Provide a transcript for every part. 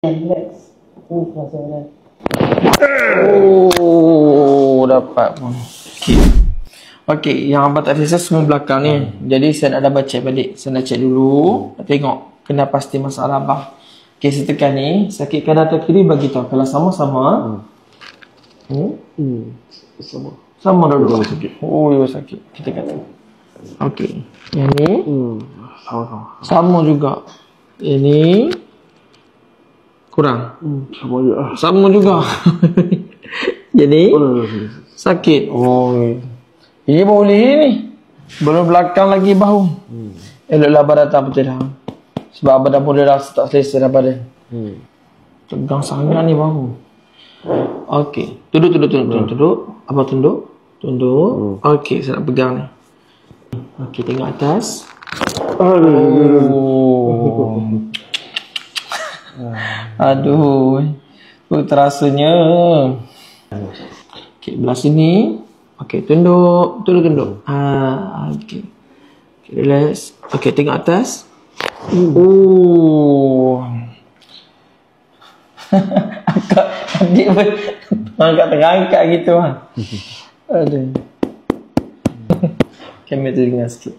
Relax. Oh, dapat pun. Okey, yang abang tak rasa semua belakang ni. Jadi saya nak double check balik. Saya nak check dulu. Nak tengok kena pasti masalah abang. Okey, saya tekan ni. Sakit kanan atau kiri bagi tahu. Kalau sama-sama. Sama. Sama dulu. Sakit. Oh, dia sakit. Kita kata. Okey. Yang ni. Sama-sama. Sama juga. Ini. Kurang. Sama juga. Sama juga. Jadi. Sakit. Oh. Ini boleh ni. Belum belakang lagi bahu. Eloklah abang datang betul dah. Sebab abang dah boleh rasa tak selesa dah badan. Tegang sangat ni bahu. Okey. Tunduk. Abang tunduk. Okey, saya nak pegang ni. Okey, tengok atas. Aduh. Terasanya. Okey, belah sini. Okey, tunduk. Okey. Okey, relax. Okey, tengok atas. Adik pun angkat gitu kan. Aduh. Kamera telinga sikit.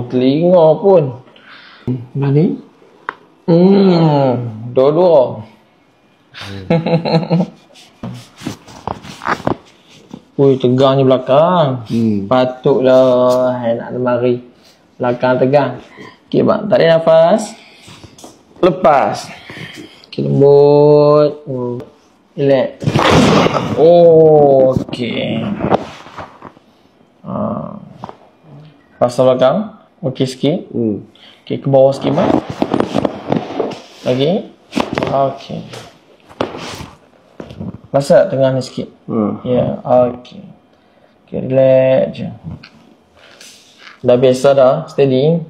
Telinga pun. Belah ni. Dua-dua. Tegang ni belakang. Patutlah nak lemari. Belakang tegang. Okey bang, tarik nafas. Lepas. Okey, lembut. Relax. Okey. Pasal belakang. Okey sikit. Okey, ke bawah sikit bang. Lagi. Okey. Rasa tengah ni sikit. Ya, okey. Okey, relax je. Dah biasa dah, steady.